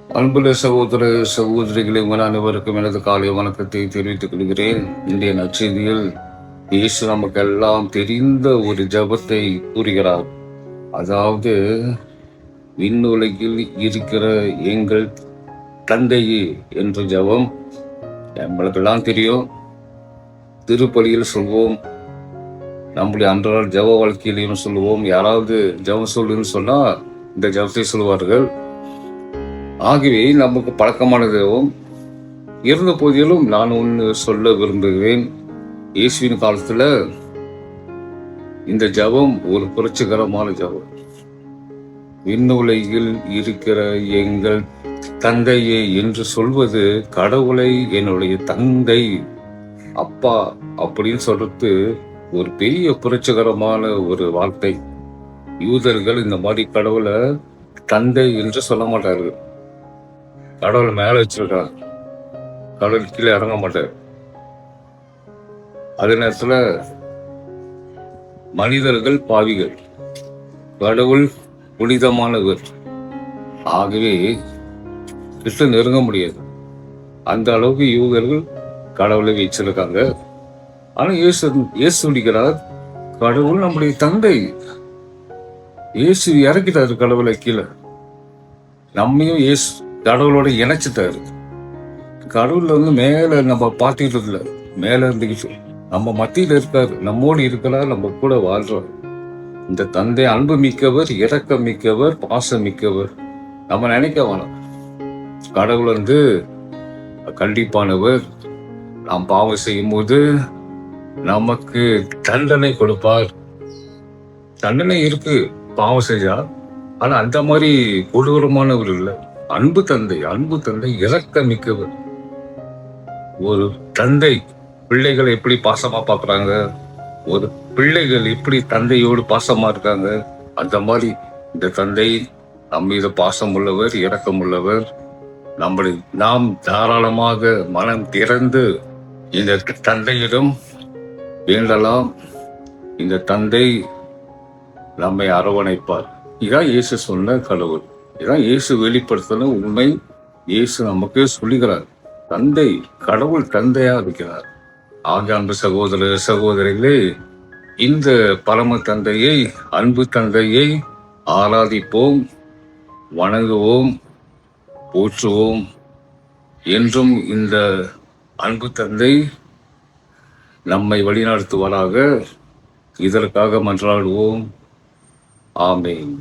அன்புள்ள சகோதர சகோதரிகளை உங்கள் அனைவருக்கும் எனது காலை வணக்கத்தை தெரிவித்துக் கொள்கிறேன். இன்றைய நற்செய்தியில் இயேசு நமக்கு எல்லாம் தெரிந்த ஒரு ஜெபத்தை கூறுகிறார். அதாவது, விண்ணுலகில் இருக்கிற எங்கள் தந்தையே என்ற ஜெபம் நம்மளுக்கெல்லாம் தெரியும். திருப்பலியில் சொல்வோம், நம்முடைய அன்றாட ஜெப வாழ்க்கையிலையும் சொல்லுவோம். யாராவது ஜெபம் சொல்லுன்னு சொன்னா இந்த ஜெபத்தை சொல்லுவார்கள். ஆகவே நமக்கு பழக்கமான ஜெபம். இருந்த போதிலும் நான் ஒன்று சொல்ல விரும்புகிறேன். இயேசுவின் காலத்துல இந்த ஜெபம் ஒரு புரட்சிகரமான ஜெபம். விண்ணுலகில் இருக்கிற எங்கள் தந்தையே என்று சொல்வது கடவுளை என்னுடைய தந்தை, அப்பா அப்படின்னு சொல்றது ஒரு பெரிய புரட்சிகரமான ஒரு வார்த்தை. யூதர்கள் இந்த மாதிரி கடவுளை தந்தை என்று சொல்ல மாட்டார்கள். கடவுள் மேல வச்சிருக்காங்க, கடவுள் கீழே இறங்க மாட்டார். அதே நேரத்துல மனிதர்கள் பாவிகள், கடவுள் புனிதமானவர். ஆகவே கிட்ட நெருங்க முடியாது. அந்த அளவுக்கு யூதர்கள் கடவுளை வச்சிருக்காங்க. ஆனா இயேசு சொல்லிக்கிறார், கடவுள் நம்முடைய தந்தை. இயேசு இறக்கிட்டாரு கடவுளை கீழே. நம்மையும் இயேசு கடவுளோட இணைச்சிட்டாரு. கடவுள் மேல நம்ம பார்த்துக்கிட்டு இல்லை, மேல இருந்துக்கிட்டு நம்ம மத்தியில இருக்காரு, நம்மோடு இருக்கிறார், நம்ம கூட வாழ்றார். இந்த தந்தை அன்பு மிக்கவர், இரக்கம் மிக்கவர், பாசம் மிக்கவர். நம்ம நினைக்க வேணாம், கடவுள் கண்டிப்பானவர். நாம் பாவம் செய்யும் போது நமக்கு தண்டனை கொடுப்பார். தண்டனை இருக்கு பாவம் செஞ்சா, ஆனா அந்த மாதிரி கொடூரமானவர் இல்லை. அன்பு தந்தை இரக்கம் மிக்கவர். ஒரு தந்தை பிள்ளைகளை எப்படி பாசமா பாக்குறாங்க, ஒரு பிள்ளைகள் எப்படி தந்தையோடு பாசமா இருக்காங்க, அந்த மாதிரி இந்த தந்தை நம் மீது பாசம் உள்ளவர், இரக்கம் உள்ளவர். நாம் தாராளமாக மனம் திறந்து இந்த தந்தையிடம் வேண்டலாம். இந்த தந்தை நம்மை அரவணைப்பார். இதான் இயேசு சொன்ன கடவுள், இதான் இயேசு வெளிப்படுத்தின உண்மை. இயேசு நமக்கு சொல்லுகிறார், தந்தை, கடவுள் தந்தையா இருக்கிறார். ஆக அன்பு சகோதர சகோதரிகளே, இந்த பரம தந்தையை, அன்பு தந்தையை ஆராதிப்போம், வணங்குவோம், போற்றுவோம். என்றும் இந்த அன்பு தந்தை நம்மை வழிநடத்துவாராக. இதற்காக மன்றாடுவோம். ஆமென்.